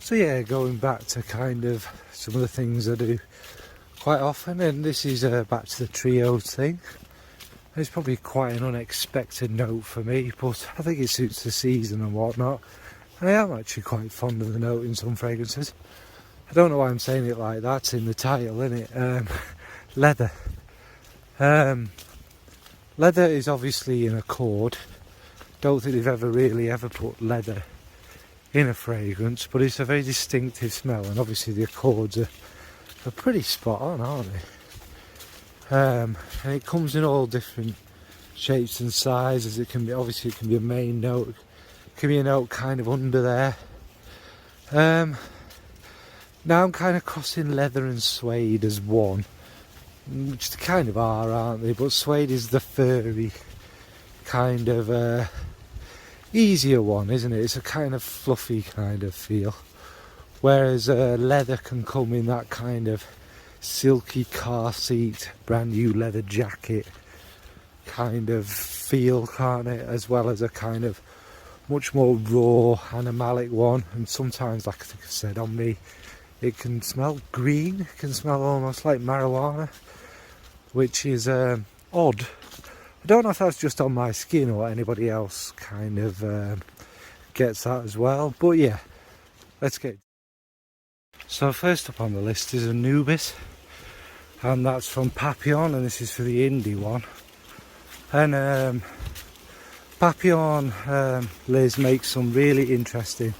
So yeah, going back to kind of some of the things I do quite often, and this is back to the trios thing. It's probably quite an unexpected note for me, but I think it suits the season and whatnot. And I am actually quite fond of the note in some fragrances. I don't know why I'm saying it like that, it's in the title, isn't it? Leather. Leather is obviously an accord. Don't think they've ever put leather in a fragrance, but it's a very distinctive smell, and obviously the accords are pretty spot on, aren't they? And it comes in all different shapes and sizes. It can be, obviously it can be a main note, it can be a note kind of under there. Now I'm kind of crossing leather and suede as one, which they kind of are, aren't they? But suede is the furry kind of easier one, isn't it? It's a kind of fluffy kind of feel, whereas leather can come in that kind of silky car seat, brand new leather jacket kind of feel, can't it? As well as a kind of much more raw animalic one. And sometimes, like I think I said, on me it can smell green, it can smell almost like marijuana, which is odd. I don't know if that's just on my skin or anybody else kind of gets that as well, but yeah, let's get. So first up on the list is Anubis, and that's from Papillon, and this is for the indie one. And Papillon Liz makes some really interesting,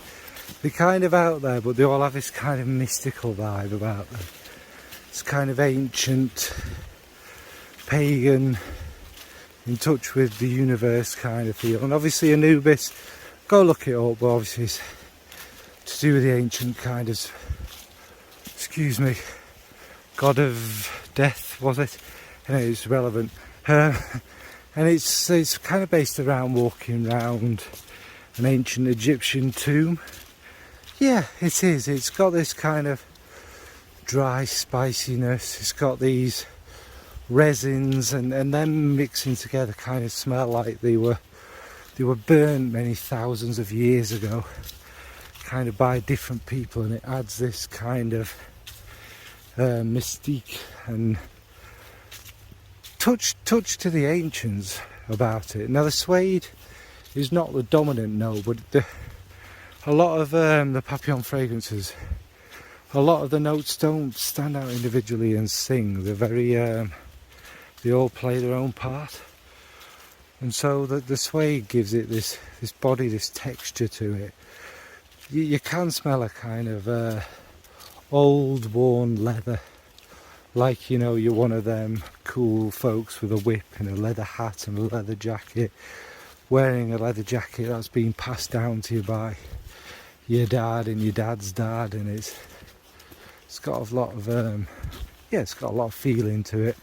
they're kind of out there, but they all have this kind of mystical vibe about them. It's kind of ancient, pagan, in touch with the universe kind of feel. And obviously Anubis, go look it up, but obviously it's to do with the ancient kind of, excuse me, god of death, was it? And it's relevant. And it's kind of based around walking around an ancient Egyptian tomb. Yeah, it is. It's got this kind of dry spiciness. It's got these resins, and them mixing together kind of smell like they were burnt many thousands of years ago, kind of by different people, and it adds this kind of mystique and touch to the ancients about it. Now the suede is not the dominant note, but a lot of the Papillon fragrances, a lot of the notes don't stand out individually and sing. They're very they all play their own part, and so the suede gives it this body, this texture to it. You can smell a kind of old worn leather, like, you know, you're one of them cool folks with a whip and a leather hat and a leather jacket, wearing a leather jacket that's been passed down to you by your dad and your dad's dad, and it's got a lot of it's got a lot of feeling to it,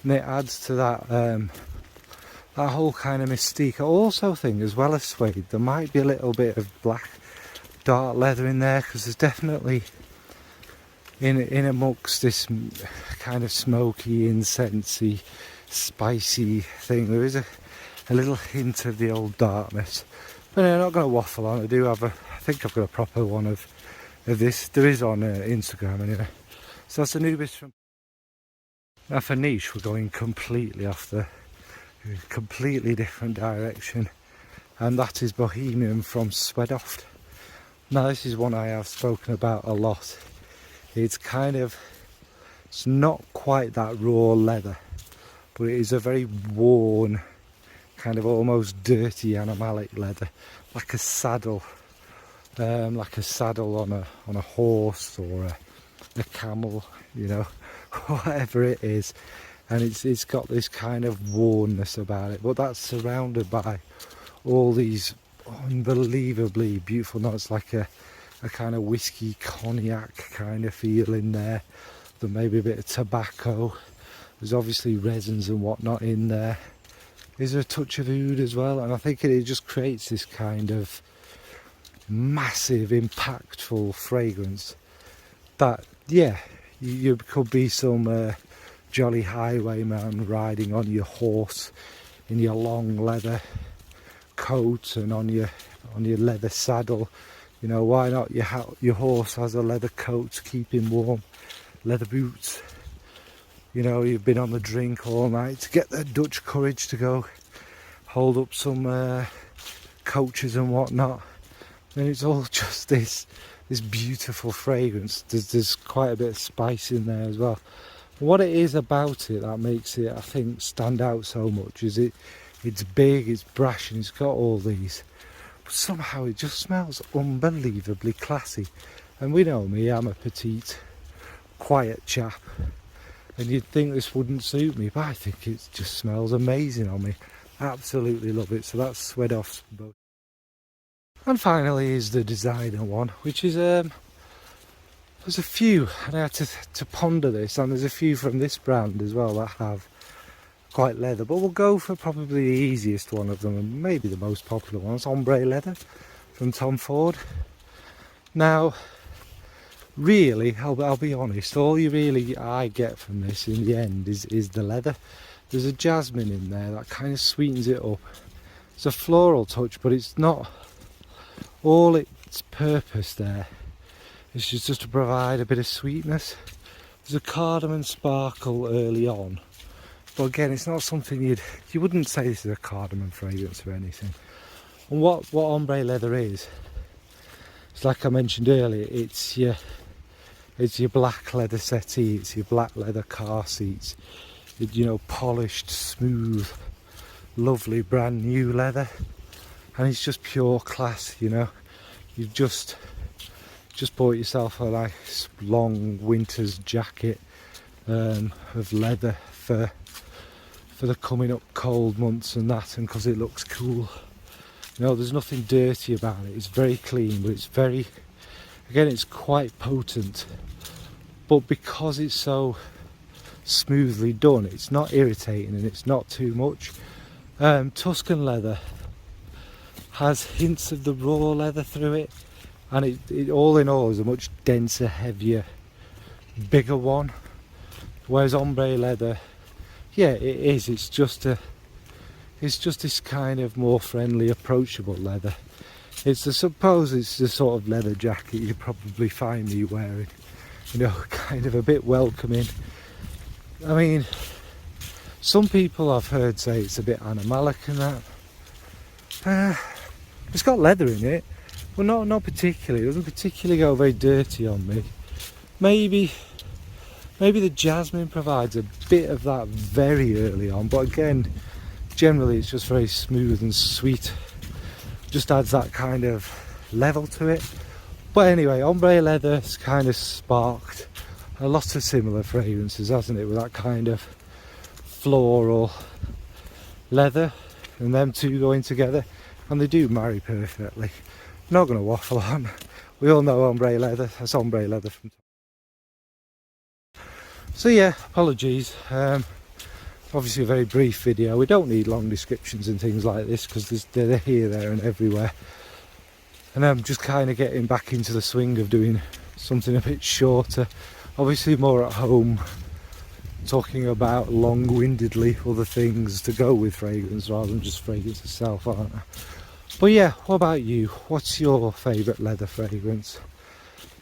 and it adds to that that whole kind of mystique. I also think, as well as suede, there might be a little bit of black dark leather in there, because there's definitely in amongst this kind of smoky, incensey, spicy thing, there is a little hint of the old darkness. But I'm not going to waffle on. I think I've got a proper one of this. There is on Instagram anyway. So that's Anubis from. Now for niche, we're going completely off the completely different direction, and that is Bohemian from Swedroft. Now this is one I have spoken about a lot. It's not quite that raw leather, but it is a very worn, kind of almost dirty animalic leather, like a saddle on a horse or a camel, you know, whatever it is. And it's got this kind of wornness about it, but that's surrounded by all these unbelievably beautiful notes, like a kind of whiskey cognac kind of feel in there. There may be a bit of tobacco. There's obviously resins and whatnot in there. Is there a touch of oud as well? And I think it just creates this kind of massive, impactful fragrance that, yeah, you could be some jolly highwayman riding on your horse in your long leather coat and on your leather saddle, You know, why not? Your horse has a leather coat to keep him warm, leather boots. You know, you've been on the drink all night to get the Dutch courage to go hold up some coaches and whatnot. And it's all just this beautiful fragrance. There's quite a bit of spice in there as well. What it is about it that makes it, I think, stand out so much is it's big, it's brash, and it's got all these. But somehow it just smells unbelievably classy. And we know me, I'm a petite, quiet chap. And you'd think this wouldn't suit me, but I think it just smells amazing on me. Absolutely love it. So that's Swedroft Bohemian. And finally is the designer one, which is there's a few, and I had to ponder this, and there's a few from this brand as well that have quite leather, but we'll go for probably the easiest one of them, and maybe the most popular one. It's Ombre Leather from Tom Ford. Now, really, I'll be honest, all I get from this in the end is the leather. There's a jasmine in there that kind of sweetens it up. It's a floral touch, but it's not all its purpose there. It's just to provide a bit of sweetness. There's a cardamom sparkle early on, but again, it's not something you wouldn't say this is a cardamom fragrance or anything. And what Ombre Leather is, it's like I mentioned earlier, it's your black leather settee, it's your black leather car seats, you know, polished, smooth, lovely, brand new leather, and it's just pure class. You know, you've just bought yourself a nice long winter's jacket of leather for the coming up cold months and that, and because it looks cool. You know, there's nothing dirty about it. It's very clean, but it's very, again, it's quite potent. But because it's so smoothly done, it's not irritating and it's not too much. Tuscan leather has hints of the raw leather through it, and it all in all is a much denser, heavier, bigger one. Whereas Ombre Leather, yeah, it is. It's just this kind of more friendly, approachable leather. I suppose it's the sort of leather jacket you probably find me wearing. You know, kind of a bit welcoming. I mean, some people I've heard say it's a bit animalic and that. It's got leather in it, but not particularly. It doesn't particularly go very dirty on me. Maybe the jasmine provides a bit of that very early on, but again, generally it's just very smooth and sweet. Just adds that kind of level to it. But anyway, Ombre Leather's kind of sparked a lot of similar fragrances, hasn't it, with that kind of floral leather, and them two going together, and they do marry perfectly. Not going to waffle on. We all know Ombre Leather. That's Ombre Leather from. So yeah, apologies. Obviously a very brief video. We don't need long descriptions and things like this because they're here, there and everywhere. And I'm just kind of getting back into the swing of doing something a bit shorter. Obviously more at home, talking about long-windedly other things to go with fragrance rather than just fragrance itself, aren't I? But yeah, what about you? What's your favourite leather fragrance?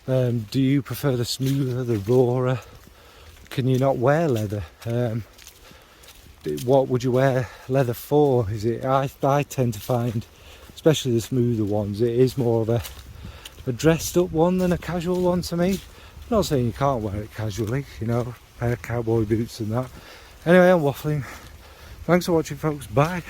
Do you prefer the smoother, the rawer? Can you not wear leather? What would you wear leather for? Is it? I tend to find, especially the smoother ones, it is more of a dressed up one than a casual one to me. I'm not saying you can't wear it casually, you know, a pair of cowboy boots and that. Anyway, I'm waffling. Thanks for watching, folks. Bye.